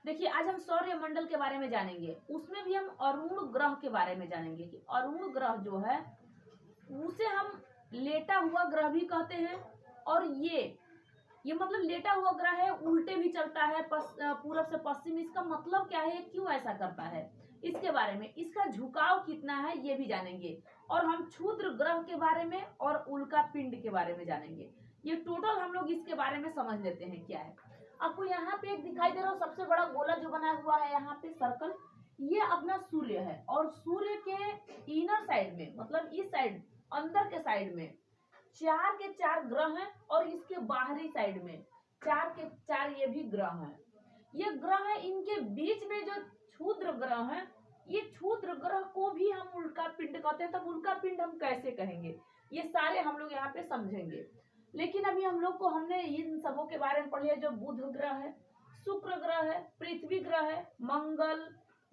देखिए, आज हम सौर्य मंडल के बारे में जानेंगे। उसमें भी हम अरुण ग्रह के बारे में जानेंगे कि अरुण ग्रह जो है उसे हम लेटा हुआ ग्रह भी कहते हैं। और ये मतलब लेटा हुआ ग्रह है, उल्टे भी चलता है पूरब से पश्चिम। इसका मतलब क्या है, क्यों ऐसा करता है, इसके बारे में, इसका झुकाव कितना है ये भी जानेंगे। और हम क्षुद्र ग्रह के बारे में और उल्का पिंड के बारे में जानेंगे। ये टोटल हम लोग इसके बारे में समझ लेते हैं क्या है। आपको यहाँ पे एक दिखाई दे रहा हो सबसे बड़ा गोला जो बना हुआ है यहाँ पे सर्कल, ये अपना सूर्य है। और सूर्य के इनर साइड में, मतलब इस साइड अंदर के साइड में 4 के 4 ग्रह हैं, और इसके बाहरी साइड में 4 के 4 ये भी ग्रह हैं। ये ग्रह है, इनके बीच में जो क्षुद्र ग्रह हैं, ये क्षुद्र ग्रह को भी हम उल्का पिंड कहते हैं। तब उल्का पिंड हम कैसे कहेंगे, ये सारे हम लोग यहाँ पे समझेंगे। लेकिन अभी हम लोग को हमने इन सबों के बारे में पढ़ लिया। जो बुध ग्रह है, शुक्र ग्रह है, पृथ्वी ग्रह है, मंगल,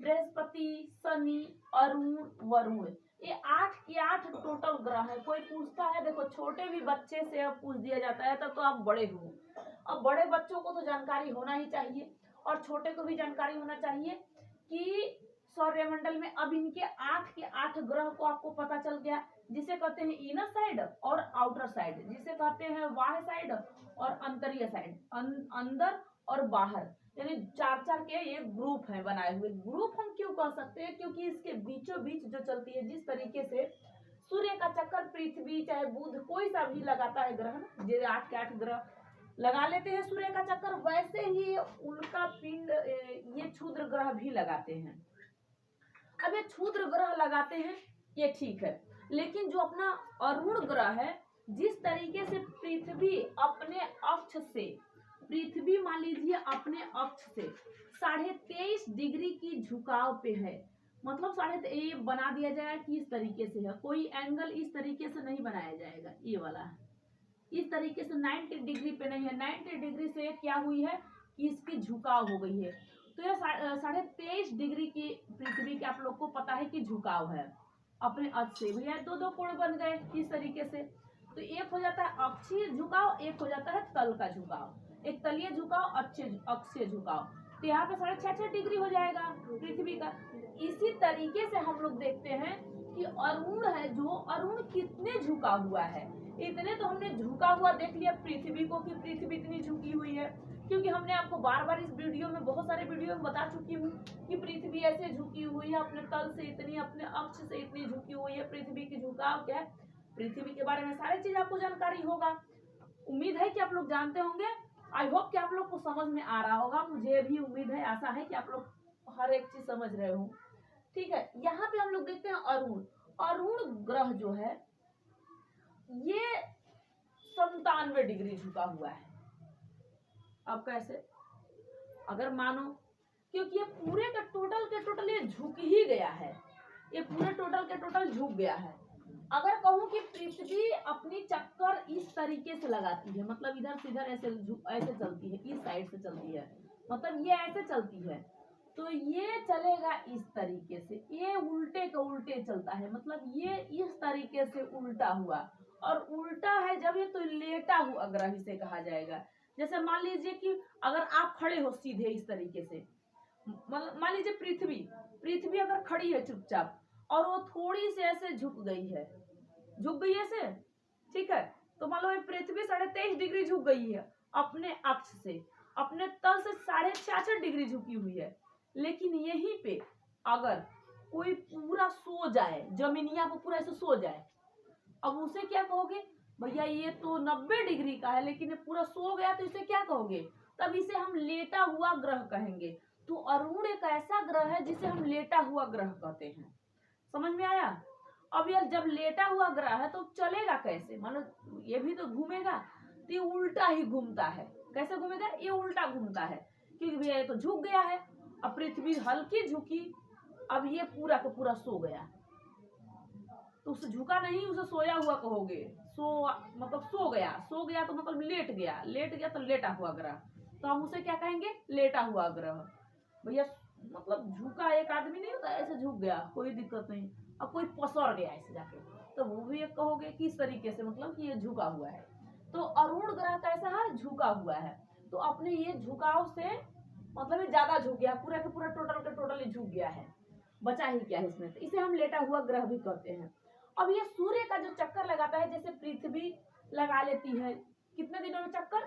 बृहस्पति, शनि, अरुण, वरुण, ये 8 के 8 टोटल ग्रह है। कोई पूछता है, देखो छोटे भी बच्चे से अब पूछ दिया जाता है तब तो आप बड़े हो। अब बड़े बच्चों को तो जानकारी होना ही चाहिए और छोटे को भी जानकारी होना चाहिए कि सौरमंडल में अब इनके 8 के 8 ग्रह को आपको पता चल गया, जिसे कहते हैं इनर साइड और आउटर साइड, जिसे कहते हैं बाह्य साइड और अंतरीय साइड, अंदर और बाहर, यानी 4-4 के ये ग्रुप हैं बनाए हुए। ग्रुप हम क्यों कह सकते हैं, क्योंकि इसके बीचों बीच जो चलती है, जिस तरीके से सूर्य का चक्कर पृथ्वी चाहे बुध कोई सा भी लगाता है ग्रह, जो 8 के 8 ग्रह लगा लेते हैं सूर्य का चक्कर, वैसे ही उल्का पिंड ये क्षुद्र ग्रह भी लगाते हैं। अब ये क्षुद्र ग्रह लगाते हैं ये ठीक है, लेकिन जो अपना अरुण ग्रह है, जिस तरीके से पृथ्वी अपने अक्ष से, पृथ्वी मान लीजिए अपने अक्ष से 23.5 डिग्री की झुकाव पे है, मतलब ये बना दिया जाएगा कि इस तरीके से है, कोई एंगल इस तरीके से नहीं बनाया जाएगा। ये वाला है इस तरीके से 90 डिग्री पे नहीं है। 90 डिग्री से क्या हुई है कि इसकी झुकाव हो गई है। तो यह 23.5 डिग्री की पृथ्वी के आप लोग को पता है कि झुकाव है अपने अक्ष से। भैया 2-2 कोण बन गए इस तरीके से। तो एक हो जाता है अक्षीय झुकाव, एक हो जाता है तल का झुकाव, एक तलीय झुकाव, अक्षीय झुकाव। तो यहाँ पे 6.5 डिग्री हो जाएगा पृथ्वी का। इसी तरीके से हम लोग देखते हैं कि अरुण है, जो अरुण कितने झुका हुआ है। इतने तो हमने झुका हुआ देख लिया पृथ्वी को कि पृथ्वी इतनी झुकी हुई है, क्योंकि हमने आपको बार बार इस वीडियो में, बहुत सारे वीडियो में बता चुकी हूँ कि पृथ्वी ऐसे झुकी हुई है, अपने तल से इतनी, अपने अक्ष से इतनी झुकी हुई है। पृथ्वी की झुकाव क्या है, पृथ्वी के बारे में सारी चीज आपको जानकारी होगा। उम्मीद है कि आप लोग जानते होंगे। आई होप कि आप लोग को समझ में आ रहा होगा। मुझे भी उम्मीद है, आशा है कि आप लोग हर एक चीज समझ रहे हो। ठीक है, यहाँ पे हम लोग देखते हैं अरुण। अरुण ग्रह जो है ये 97 डिग्री झुका हुआ है। अब कैसे, अगर मानो, क्योंकि ये पूरे के टोटल ये झुक ही गया है, ये पूरे टोटल के टोटल झुक गया है। अगर कहूं कि पृथ्वी अपनी चक्कर इस तरीके से लगाती है, मतलब इधर से इधर ऐसे चलती है, इस साइड से चलती है, मतलब ये ऐसे चलती है, तो ये चलेगा इस तरीके से, ये उल्टे के उल्टे चलता है, मतलब ये इस तरीके से उल्टा हुआ। और उल्टा है जब ये, तो लेटा हुआ ग्रह इसे कहा जाएगा। जैसे मान लीजिए कि अगर आप खड़े हो सीधे इस तरीके से, मान लीजिए पृथ्वी अगर खड़ी है चुपचाप और वो थोड़ी सी ऐसे झुक गई ऐसे, ठीक है, तो मान लो ये पृथ्वी 23.5 डिग्री झुक गई है अपने अक्ष से, अपने तल से 66.5 डिग्री झुकी हुई है। लेकिन यहीं पे अगर कोई पूरा सो जाए, जमीनिया पर पूरा ऐसे सो जाए, अब उसे क्या कहोगे, भैया ये तो 90 डिग्री का है लेकिन ये पूरा सो गया, तो इसे क्या कहोगे, तब इसे हम लेटा हुआ ग्रह कहेंगे। तो अरुण एक ऐसा ग्रह है जिसे हम लेटा हुआ ग्रह कहते हैं। समझ में आया। अब यार जब लेटा हुआ ग्रह है तो चलेगा कैसे, मतलब ये भी तो घूमेगा, तो ये उल्टा ही घूमता है। कैसे घूमेगा, ये उल्टा घूमता है, क्योंकि भैया ये तो झुक गया है। अब पृथ्वी हल्की झुकी, अब ये पूरा का पूरा सो गया, तो उसे झुका नहीं, उसे सोया हुआ कहोगे। मतलब सो गया तो मतलब लेट गया तो लेटा हुआ ग्रह, तो हम उसे क्या कहेंगे, लेटा हुआ ग्रह। भैया मतलब झुका एक आदमी नहीं होता, ऐसे झुक गया, कोई दिक्कत नहीं। अब कोई पसर गया ऐसे जाके, तो वो भी एक कहोगे किस तरीके से, मतलब कि ये झुका हुआ है। तो अरुण ग्रह कैसा है, झुका हुआ है। तो अपने ये झुकाव से मतलब ये ज्यादा झुक गया, पूरा का पूरा टोटल का टोटल ही झुक गया है, बचा ही क्या है इसमें, तो इसे हम लेटा हुआ ग्रह भी कहते हैं। अब ये सूर्य का जो चक्कर लगाता है, जैसे पृथ्वी लगा लेती है कितने दिनों में चक्कर,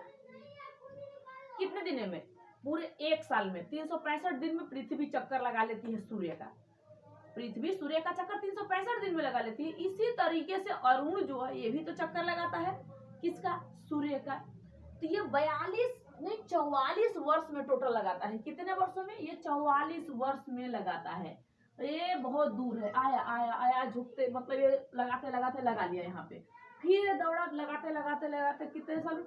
कितने दिनों में, पूरे एक साल में 365 दिन में पृथ्वी चक्कर लगा लेती है सूर्य का। पृथ्वी सूर्य का चक्कर 365 दिन में लगा लेती है। इसी तरीके से अरुण जो है ये भी तो चक्कर लगाता है, किसका, सूर्य का। तो ये 44 वर्ष में टोटल लगाता है। कितने वर्षों में, ये 44 वर्ष में लगाता है। ये बहुत दूर है, आया आया आया झुकते, मतलब ये लगाते लगाते लगा लिया यहाँ पे, फिर दौड़ा लगाते लगाते लगाते कितने साल,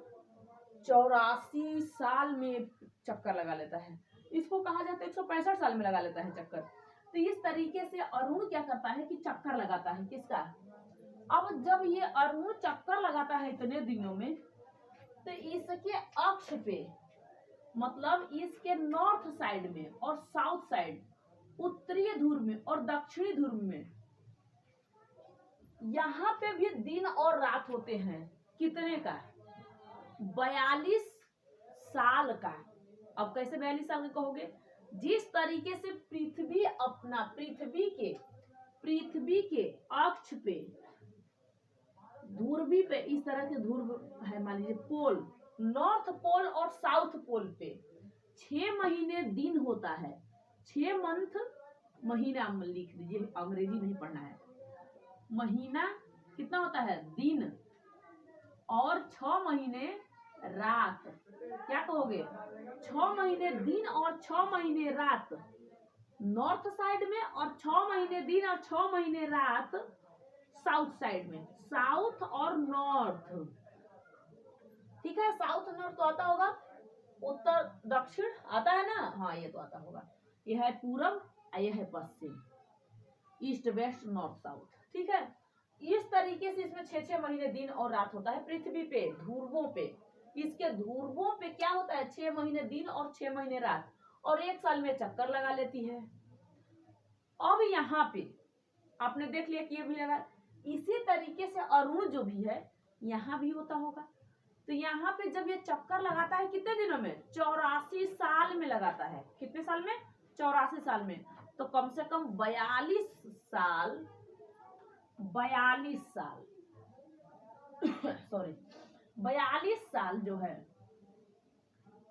84 साल में चक्कर लगा लेता है। इसको कहा जाता है 165 साल में लगा लेता है चक्कर। तो इस तरीके से अरुण क्या करता है कि चक्कर लगाता है, किसका। अब जब ये अरुण चक्कर लगाता है इतने दिनों में, तो इसके अक्ष पे, मतलब इसके नॉर्थ साइड में और साउथ साइड, उत्तरी ध्रुव में और दक्षिणी ध्रुव में, यहाँ पे भी दिन और रात होते हैं। कितने का, 42 साल का। अब कैसे 42 साल का कहोगे, जिस तरीके से पृथ्वी अपना पृथ्वी के अक्ष पे, ध्रुवी पे, इस तरह के ध्रुव है, मान लीजिए पोल, नॉर्थ पोल और साउथ पोल पे 6 महीने दिन होता है। 6 मंथ, महीना लिख दीजिए, अंग्रेजी नहीं पढ़ना है। महीना कितना होता है, दिन, और 6 महीने रात। क्या कहोगे, 6 महीने दिन और 6 महीने रात नॉर्थ साइड में, और 6 महीने दिन और 6 महीने रात साउथ साइड में। साउथ और नॉर्थ, ठीक है, साउथ नॉर्थ तो आता होगा, उत्तर दक्षिण आता है ना, हाँ ये तो आता होगा। यह है पूरब, यह है पश्चिम, ईस्ट वेस्ट नॉर्थ साउथ, ठीक है। इस तरीके से इसमें 6-6 महीने दिन और रात होता है पृथ्वी पे, ध्रुवों पे। इसके ध्रुवों पे क्या होता है, 6 महीने दिन और 6 महीने रात, और एक साल में चक्कर लगा लेती है। अब यहाँ पे आपने देख लिया कि ये भी लगा। इसी तरीके से अरुण जो भी है यहाँ भी होता होगा। तो यहाँ पे जब ये चक्कर लगाता है कितने दिनों में, 84 साल में लगाता है। कितने साल में, 84 साल में। तो कम से कम 42 साल सॉरी 42 साल जो है,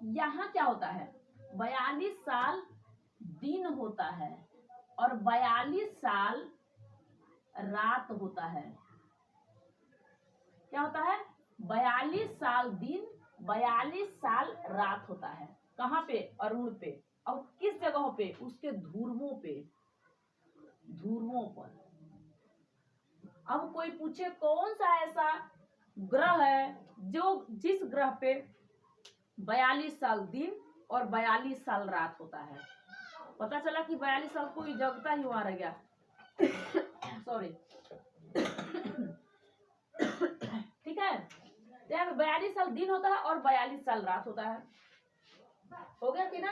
यहाँ क्या होता है, 42 साल दिन होता है और 42 साल रात होता है। क्या होता है, 42 साल दिन, 42 साल रात होता है। कहाँ पे, अरुण पे। और किस जगह पे, उसके ध्रुवों पे, ध्रुवों पर। अब कोई पूछे कौन सा ऐसा ग्रह है जो जिस ग्रह पे 42 साल दिन और 42 साल रात होता है। पता चला कि 42 साल कोई जगता ही वहां रह गया सॉरी ठीक है, तो यहाँ पे 42 साल दिन होता है और 42 साल रात होता है। हो गया कि ना।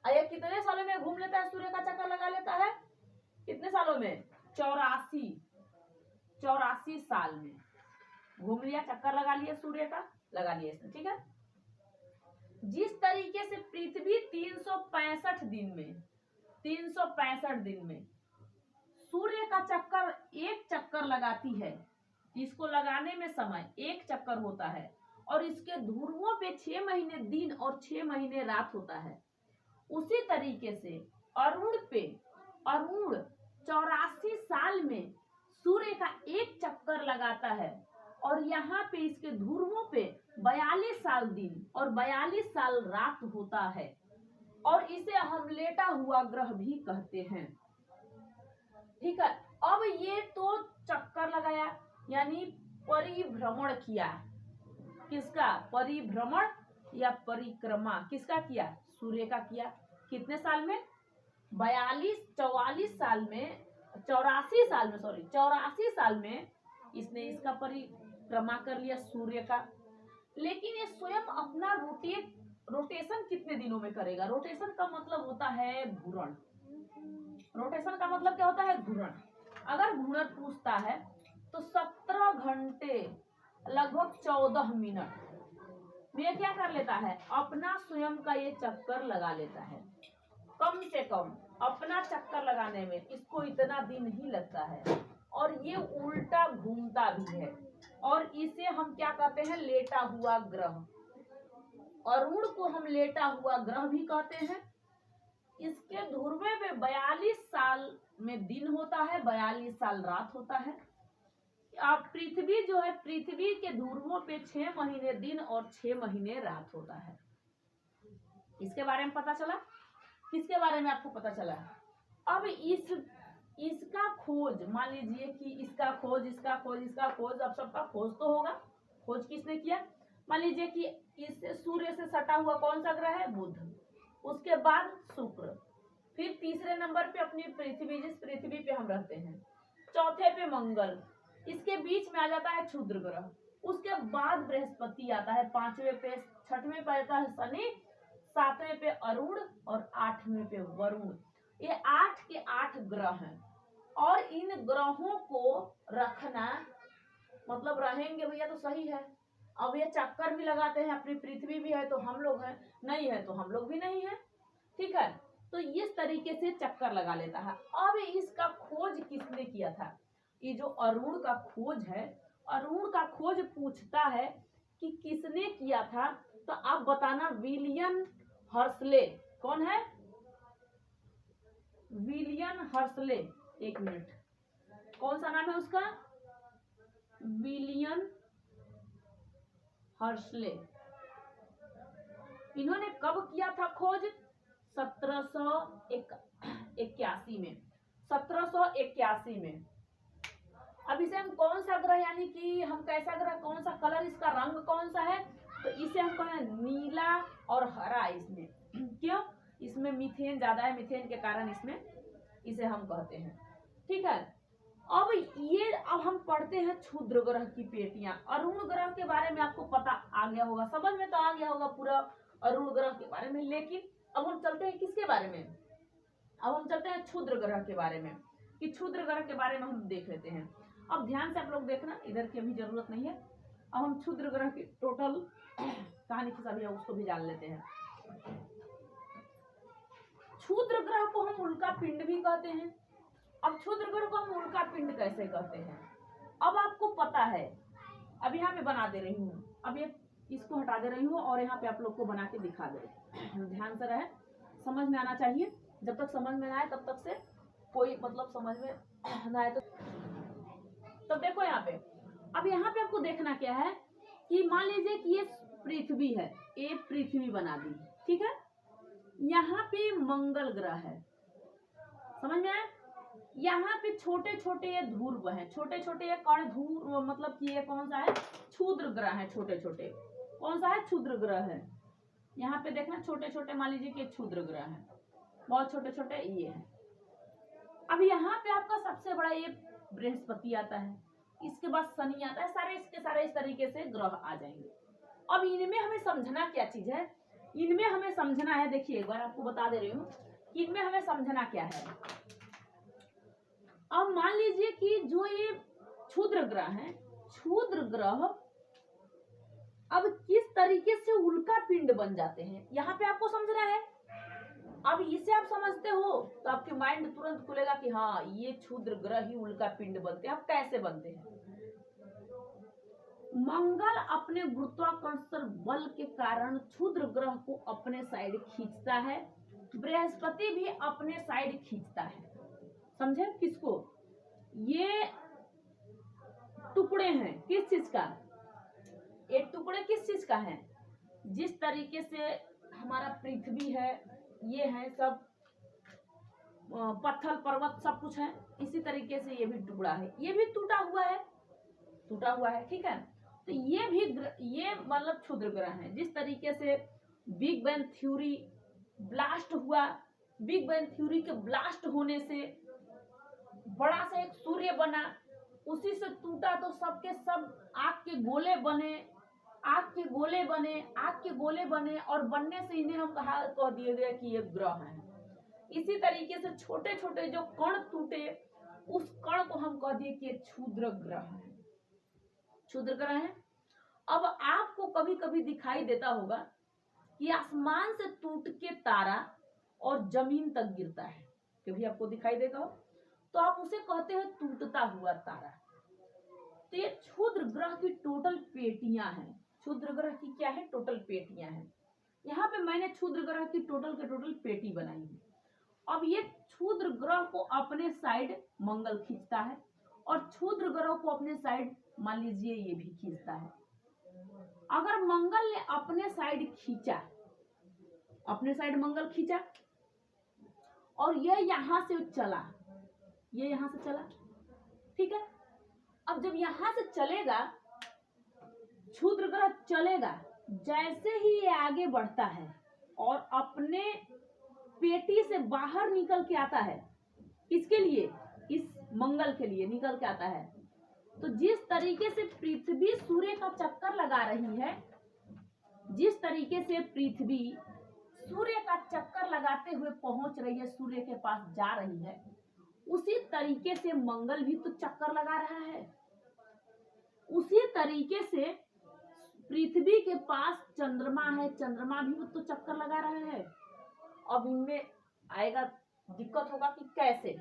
ये कितने सालों में घूम लेता है, सूर्य का चक्कर लगा लेता है, कितने सालों में, 84 साल में घूम लिया, चक्कर लगा लिया, सूर्य का लगा लिया इसने, ठीक है। जिस तरीके से पृथ्वी 365 दिन में सूर्य का चक्कर एक चक्कर लगाती है, इसको लगाने में समय एक चक्कर होता है, और इसके ध्रुवों पे 6 महीने दिन और 6 महीने रात होता है। उसी तरीके से अरुण 84 साल में सूर्य का एक चक्कर लगाता है, और यहाँ पे इसके ध्रुवों पे 42 साल दिन और 42 साल रात होता है, और इसे हम लेटा हुआ ग्रह भी कहते हैं, ठीक है। अब ये तो चक्कर लगाया, यानी परिभ्रमण किया, किसका, परिभ्रमण या परिक्रमा किसका किया, सूर्य का किया। कितने साल में, 84 साल में इसने इसका परिक्रमा कर लिया सूर्य का। लेकिन ये स्वयं अपना रोटेशन कितने दिनों में करेगा। रोटेशन का मतलब होता है घूर्ण। रोटेशन का मतलब क्या होता है, घूर्ण। अगर घूर्ण पूछता है तो 17 घंटे लगभग 14 मिनट ये क्या कर लेता है, अपना स्वयं का ये चक्कर लगा लेता है। कम से कम अपना चक्कर लगाने में इसको इतना दिन ही लगता है और ये उल्टा घूमता भी है और इसे हम क्या कहते हैं, लेटा हुआ ग्रह। अरुण को हम लेटा हुआ ग्रह भी कहते हैं। इसके ध्रुवे में 42 साल में दिन होता है, 42 साल रात होता है। अब पृथ्वी जो है, पृथ्वी के ध्रुवों पे 6 महीने दिन और 6 महीने रात होता है। इसके बारे में पता चला। किसके बारे में आपको पता चला? अब इसका खोज, मान लीजिए कि इसका खोज अब सबका खोज तो होगा। खोज किसने किया? मान लीजिए कि इस सूर्य से सटा हुआ कौन सा ग्रह है? बुध। उसके बाद शुक्र, फिर तीसरे नंबर पे अपनी पृथ्वी, जिस पृथ्वी पे हम रहते हैं। चौथे पे मंगल, इसके बीच में आ जाता है क्षुद्र ग्रह। उसके बाद बृहस्पति आता है, 5वें पे, 6वें पे आता है शनि, 7वें पे अरुण और 8वें पे वरुण। ये 8 के 8 ग्रह हैं और इन ग्रहों को रखना मतलब रहेंगे भैया तो सही है। अब ये चक्कर भी लगाते हैं, अपनी पृथ्वी भी है तो हम लोग हैं, नहीं है तो हम लोग भी नहीं है, ठीक है। तो इस तरीके से चक्कर लगा लेता है। अब इसका खोज किसने किया था? ये जो अरुण का खोज है, अरुण का खोज पूछता है कि किसने किया था, तो आप बताना। विलियम हर्सले। कौन है? विलियम हर्सले। एक मिनट, कौन सा नाम है उसका? विलियम हर्सले। इन्होंने कब किया था खोज? 1781 में। 1781 में। अब इसे हम कौन सा ग्रह, यानी कि हम कैसा ग्रह, कौन सा कलर, इसका रंग कौन सा है, तो इसे हम कहें नीला और हरा। इसमें क्यों? इसमें मीथेन ज्यादा है, मीथेन के कारण इसमें इसे हम कहते हैं, ठीक है। अब हम पढ़ते हैं क्षुद्र ग्रह की पेटियां। अरुण ग्रह के बारे में आपको पता आ गया होगा, समझ में तो आ गया होगा पूरा अरुण ग्रह के बारे में। लेकिन अब हम चलते हैं किसके बारे में? अब हम चलते हैं क्षुद्र ग्रह के बारे में, कि क्षुद्र ग्रह के बारे में हम देख लेते हैं। अब ध्यान से आप लोग देखना, इधर की अभी जरूरत नहीं है। अब हम क्षुद्र ग्रह की टोटल कहानी की सभी उसको भी जान लेते हैं। क्षुद्र ग्रह को हम उल्का पिंड भी कहते हैं। अब क्षुद्र ग्रह को हम उल्का पिंड कैसे कहते हैं? अब आपको पता है, अब यहाँ पे बना दे रही हूँ, अब ये इसको हटा दे रही हूँ और यहाँ पे आप लोग को बना के दिखा दे रही। ध्यान से रहे, समझ में आना चाहिए। जब तक समझ में ना आए तब तक से कोई मतलब समझ में ना आए तो देखो यहाँ पे। अब यहाँ पे आपको देखना क्या है कि मान लीजिए कि ये पृथ्वी है, ये पृथ्वी बना दी, ठीक है। यहाँ पे मंगल ग्रह है, समझ में आया। यहाँ पे छोटे छोटे ये ध्रुव हैं, छोटे छोटे ये कण ध्रुव, मतलब कि ये कौन सा है? क्षुद्र ग्रह है। छोटे छोटे कौन सा है? क्षुद्र ग्रह है। यहाँ पे देखना छोटे छोटे, मान लीजिए कि क्षुद्र ग्रह है, बहुत छोटे छोटे ये है। अब यहाँ पे आपका सबसे बड़ा ये बृहस्पति आता है, इसके बाद शनि आता है, सारे इसके सारे इस तरीके से ग्रह आ जाएंगे। अब इनमें हमें समझना क्या चीज है? इनमें हमें समझना है, देखिए एक बार आपको बता दे रही हूँ कि इनमें हमें समझना क्या है। अब मान लीजिए कि जो ये क्षुद्र ग्रह है, क्षुद्र ग्रह अब किस तरीके से उल्का पिंड बन जाते हैं, यहाँ पे आपको समझना है। अब इसे आप समझते हो तो आपके माइंड तुरंत खुलेगा कि हाँ, ये क्षुद्र ग्रह ही उल्का पिंड बनते हैं। अब कैसे बनते हैं? मंगल अपने गुरुत्वाकर्षण बल के कारण क्षुद्र ग्रह को अपने साइड खींचता है, बृहस्पति भी अपने साइड खींचता है। समझे? किसको? ये टुकड़े हैं किस चीज का? ये टुकड़े किस चीज का है? जिस तरीके से हमारा पृथ्वी है, ये है सब पत्थर पर्वत सब कुछ है, इसी तरीके से ये भी टुकड़ा है, ये भी टूटा हुआ है, ठीक है। तो ये मतलब क्षुद्र ग्रह है। जिस तरीके से बिग बैंग थ्योरी ब्लास्ट हुआ, बिग बैंग थ्योरी के ब्लास्ट होने से बड़ा सा एक सूर्य बना, उसी से टूटा तो सबके सब आग के गोले बने और बनने से इन्हें हम कह दिए गए कि ये ग्रह है। इसी तरीके से छोटे छोटे जो कण टूटे, उस कण को हम कह दिए कि क्षुद्र ग्रह है। अब आपको कभी कभी दिखाई देता होगा कि आसमान से टूट के तारा और जमीन तक गिरता है, कभी आपको दिखाई देगा हो, तो आप उसे कहते हैं टूटता हुआ तारा। तो ये क्षुद्र ग्रह की टोटल पेटियां हैं। क्षुद्र ग्रह की क्या है? टोटल पेटियां हैं। यहाँ पे मैंने क्षुद्र ग्रह की टोटल के टोटल पेटी बनाई है। अब ये क्षुद्र ग्रह को अपने साइड मंगल खींचता है और क्षुद्र ग्रह को अपने साइड मान लीजिए ये भी खींचता है। अगर मंगल ने अपने साइड खींचा, अपने साइड मंगल खींचा और ये यहां से चला, ये यहां से चला, ठीक है। अब जब यहां से चलेगा, क्षुद्र ग्रह चलेगा, जैसे ही ये आगे बढ़ता है और अपने पेटी से बाहर निकल के आता है, किसके लिए? इस मंगल के लिए निकल के आता है। तो जिस तरीके से पृथ्वी सूर्य का चक्कर लगा रही है, जिस तरीके से पृथ्वी सूर्य का चक्कर लगाते हुए पहुंच रही है, सूर्य के पास जा रही है, उसी तरीके से मंगल भी तो चक्कर लगा रहा है। उसी तरीके से पृथ्वी के पास चंद्रमा है, चंद्रमा भी तो चक्कर लगा रहा है। अब इनमें आएगा, दिक्कत होगा कि कैसे,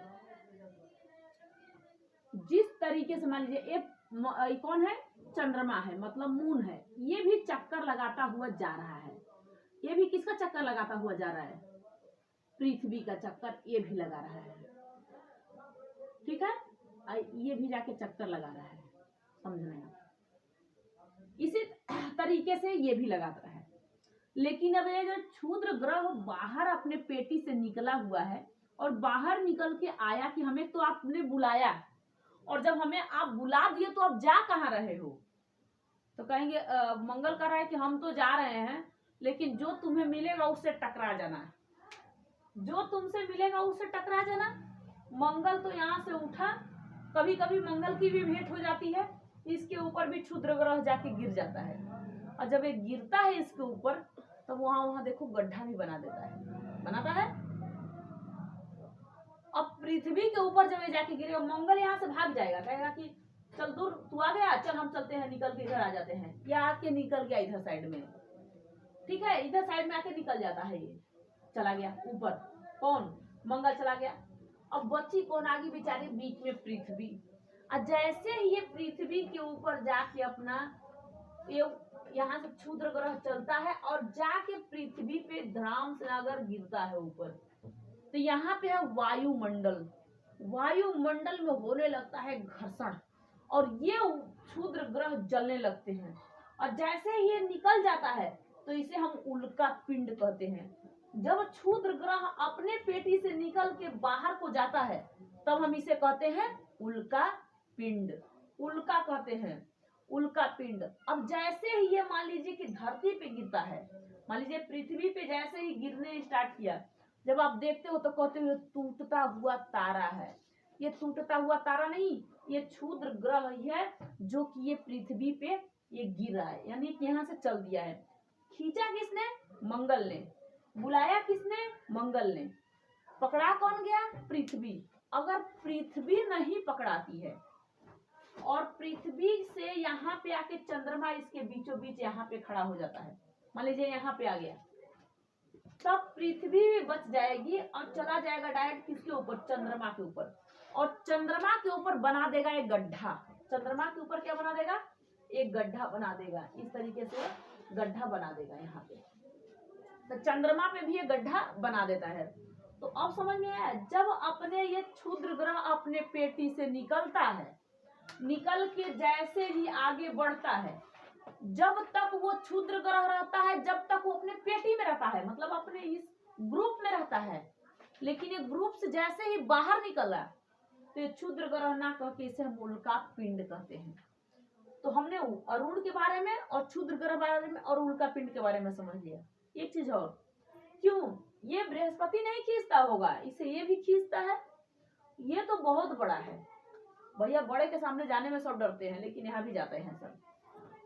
जिस तरीके से मान लीजिए ये कौन है? चंद्रमा है, मतलब मून है, ये भी चक्कर लगाता हुआ जा रहा है। ये भी किसका चक्कर लगाता हुआ जा रहा है? पृथ्वी का चक्कर ये भी लगा रहा है, ठीक है। ये भी जाके चक्कर लगा रहा है, समझ रहे हैं? इसी तरीके से ये भी लगाता है। लेकिन अब ये जो क्षुद्र ग्रह बाहर अपने पेटी से निकला हुआ है और बाहर निकल के आया कि हमें तो आपने बुलाया, और जब हमें आप बुला दिए तो आप जा कहाँ रहे हो? तो कहेंगे मंगल कह रहा है कि हम तो जा रहे हैं, लेकिन जो तुम्हें मिलेगा उससे टकरा जाना, जो तुमसे मिलेगा उससे टकरा जाना। मंगल तो यहाँ से उठा, कभी कभी मंगल की भी भेंट हो जाती है, इसके ऊपर भी क्षुद्र ग्रह जाके गिर जाता है, और जब ये गिरता है इसके ऊपर तो वहां देखो गड्ढा भी बना देता है, बनाता है। अब पृथ्वी के ऊपर जब ये जाके गिरेगा, मंगल यहाँ से भाग जाएगा, कहेगा कि चल दूर, तू आ गया, चल हम चलते हैं, निकल के इधर आ जाते हैं। या आके निकल गया इधर साइड में, ठीक है, इधर साइड में आके निकल जाता है, ये चला गया ऊपर, कौन? मंगल चला गया। अब बच्ची कौन आगे बेचारी? बीच में पृथ्वी। और जैसे ही ये पृथ्वी के ऊपर जाके अपना ये यहाँ से क्षुद्र ग्रह चलता है और जाके पृथ्वी पे धड़ाम से अगर गिरता है ऊपर, तो यहाँ पे है वायुमंडल। वायुमंडल में होने लगता है घर्षण और ये क्षुद्र ग्रह जलने लगते हैं। और जैसे ही ये निकल जाता है तो इसे हम उल्का पिंड कहते हैं। जब क्षुद्र ग्रह अपने पेटी से निकल के बाहर को जाता है तब हम इसे कहते हैं उल्का पिंड, उल्का कहते हैं, उल्का पिंड। अब जैसे ही ये मान लीजिए कि धरती पे गिरता है, मान लीजिए पृथ्वी पे जैसे ही गिरने स्टार्ट किया, जब आप देखते हो तो कहते हो टूटता हुआ तारा है। ये टूटता हुआ तारा नहीं, ये क्षुद्र ग्रह ही है जो कि ये पृथ्वी पे ये गिरा है, यानी कि यहाँ से चल दिया है। खींचा किसने? मंगल ने। बुलाया किसने? मंगल ने। पकड़ा कौन गया? पृथ्वी। अगर पृथ्वी नहीं पकड़ाती है और पृथ्वी से यहाँ पे आके चंद्रमा इसके बीचों बीच यहाँ पे खड़ा हो जाता है, मान लीजिए यहाँ पे आ गया, तब पृथ्वी भी बच जाएगी और चला जाएगा डायरेक्ट किसके ऊपर? चंद्रमा के ऊपर। और चंद्रमा के ऊपर बना देगा एक गड्ढा। चंद्रमा के ऊपर क्या बना देगा? एक गड्ढा बना देगा, इस तरीके से गड्ढा बना देगा यहाँ पे, तो चंद्रमा पे भी ये गड्ढा बना देता है। तो अब समझ में आया, जब अपने ये क्षुद्र ग्रह अपने पेटी से निकलता है, निकल के जैसे ही आगे बढ़ता है, जब तक वो क्षुद्र ग्रह रहता है, जब तक वो अपने पेटी में रहता है, मतलब अपने इस ग्रुप में रहता है, लेकिन ये ग्रुप से जैसे ही बाहर निकला तो ये क्षुद्र ग्रह ना कह के इसे हम उल्का पिंड कहते हैं। तो हमने अरुण के बारे में और क्षुद्र ग्रह बारे में और उल्का पिंड के बारे में समझ लिया। एक चीज और, क्यों ये बृहस्पति नहीं खींचता होगा, इसे ये भी खींचता है। ये तो बहुत बड़ा है भैया, बड़े के सामने जाने में सब डरते हैं, लेकिन यहाँ भी जाते हैं सब।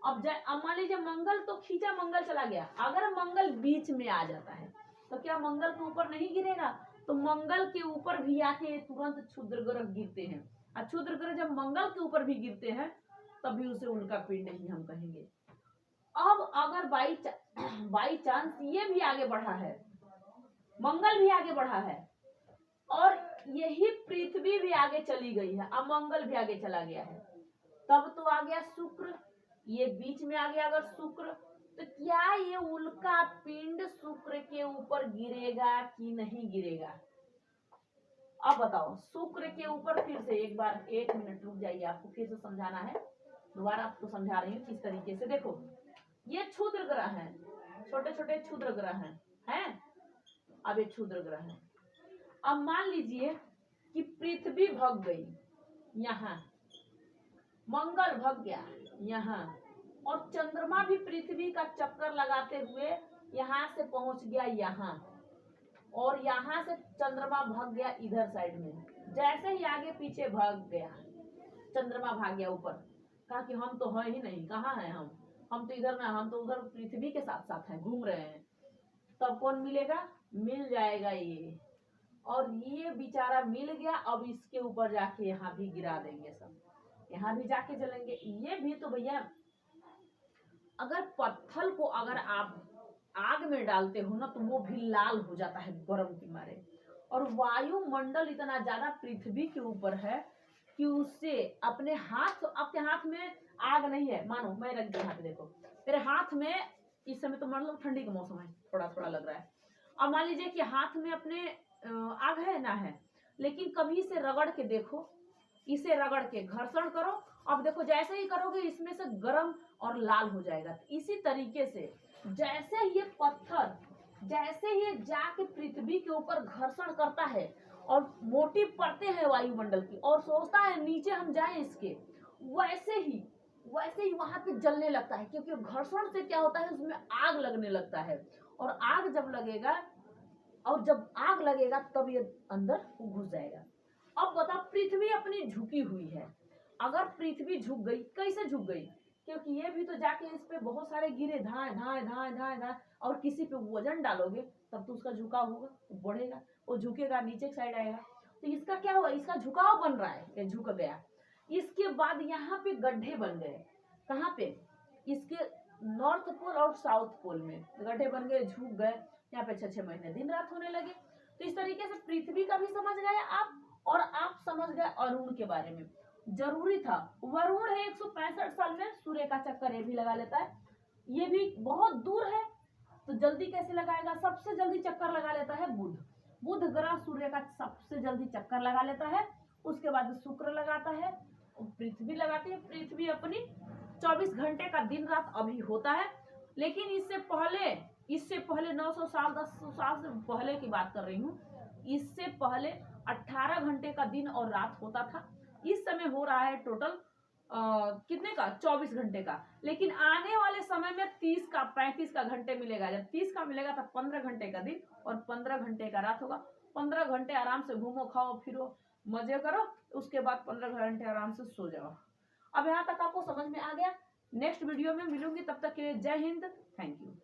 अब मान लीजिए मंगल तो खींचा, मंगल चला गया, अगर मंगल बीच में आ जाता है तो क्या मंगल के ऊपर नहीं गिरेगा? तो मंगल के ऊपर भी आके तुरंत क्षुद्र ग्रह गिरते हैं, और क्षुद्र ग्रह जब मंगल के ऊपर भी गिरते हैं तभी उसे उल्का पिंड ही हम कहेंगे। अब अगर बाई चांस ये भी आगे बढ़ा है, मंगल भी आगे बढ़ा है और यही पृथ्वी भी आगे चली गई है, अब मंगल भी आगे चला गया है, तब तो आ गया शुक्र, ये बीच में आ गया अगर शुक्र, तो क्या ये उल्का पिंड शुक्र के ऊपर गिरेगा कि नहीं गिरेगा? अब बताओ, शुक्र के ऊपर फिर से एक बार 1 मिनट रुक जाइए, आपको फिर से समझाना है, दोबारा आपको समझा रही हूँ किस तरीके से। देखो ये क्षुद्र ग्रह हैं, छोटे छोटे क्षुद्र ग्रह हैं, अब ये क्षुद्र ग्रह है। अब मान लीजिए कि पृथ्वी भग गई यहाँ, मंगल भग गया यहाँ, और चंद्रमा भी पृथ्वी का चक्कर लगाते हुए यहाँ से पहुंच गया यहाँ, और यहाँ से चंद्रमा भाग गया इधर साइड में, जैसे ही आगे पीछे भाग गया चंद्रमा भाग गया ऊपर, कहा कि हम तो है ही नहीं, कहाँ है हम तो इधर ना, हम तो उधर पृथ्वी के साथ साथ हैं, घूम रहे हैं। तब कौन मिलेगा? मिल जाएगा ये, और ये बेचारा मिल गया, अब इसके ऊपर जाके यहाँ भी गिरा देंगे सब, यहाँ भी जाके जलेंगे। ये भी तो भैया, अगर पत्थर को अगर आप आग में डालते हो ना तो वो भी लाल हो जाता है गर्म के मारे, और वायुमंडल इतना ज्यादा पृथ्वी के ऊपर है कि उससे अपने हाथ, आपके हाथ में आग नहीं है, मानो मैं रख दी यहाँ पे, देखो तेरे हाथ में इस समय तो मान लो ठंडी का मौसम है, थोड़ा थोड़ा लग रहा है, अब मान लीजिए कि हाथ में अपने आग है ना है, लेकिन कभी इसे रगड़ के देखो, इसे रगड़ के घर्षण करो, अब देखो जैसे ही करोगे इसमें से गर्म और लाल हो जाएगा। इसी तरीके से जैसे ये पत्थर, जैसे ये जाके पृथ्वी के ऊपर घर्षण करता है और मोटी परतें हैं वायुमंडल की, और सोचता है नीचे हम जाएं इसके, वैसे ही वहां पे जलने लगता है, क्योंकि घर्षण से क्या होता है, उसमें आग लगने लगता है, और आग जब लगेगा, और जब आग लगेगा तब ये अंदर घुस जाएगा। अब बताओ, पृथ्वी अपनी झुकी हुई है, अगर पृथ्वी झुक गई, कैसे झुक गई? क्योंकि ये भी तो जाके इस पे बहुत सारे गिरे, धाए धाए धाए धाए धाए, और किसी पे वजन डालोगे तब तो उसका झुकाव होगा, बढ़ेगा, वो झुकेगा, नीचे साइड आएगा, तो इसका क्या हुआ, इसका झुकाव बन रहा है, ये झुक गया। इसके बाद यहाँ पे गड्ढे बन गए, कहाँ पे? इसके नॉर्थ पोल और साउथ पोल में गड्ढे बन गए, झुक गए, यहाँ पे 6-6 महीने दिन रात होने लगे। तो इस तरीके से पृथ्वी का भी समझ गए आप, और आप समझ गए अरुण के बारे में। जरूरी था, वरुण है 165 साल में सूर्य का चक्कर ये भी लगा लेता है, ये भी बहुत दूर है, तो जल्दी कैसे लगाएगा? सबसे जल्दी चक्कर लगा लेता है बुध ग्रह सूर्य का सबसे जल्दी चक्कर लगा लेता है, उसके बाद शुक्र लगाता है, पृथ्वी लगाती है। पृथ्वी अपनी 24 घंटे का दिन रात अभी होता है, लेकिन इससे पहले 900 साल 1000 साल से पहले की बात कर रही हूँ, इससे पहले 18 घंटे का दिन और रात होता था। इस समय हो रहा है टोटल कितने का? 24 घंटे का, लेकिन आने वाले समय में 30 का 35 का घंटे मिलेगा। जब 30 का मिलेगा तब 15 घंटे का दिन और 15 घंटे का रात होगा। 15 घंटे आराम से घूमो, खाओ, फिरो, मजे करो, उसके बाद 15 घंटे आराम से सो जाओ। अब यहाँ तक आपको समझ में आ गया। नेक्स्ट वीडियो में मिलूंगी, तब तक के लिए जय हिंद, थैंक यू।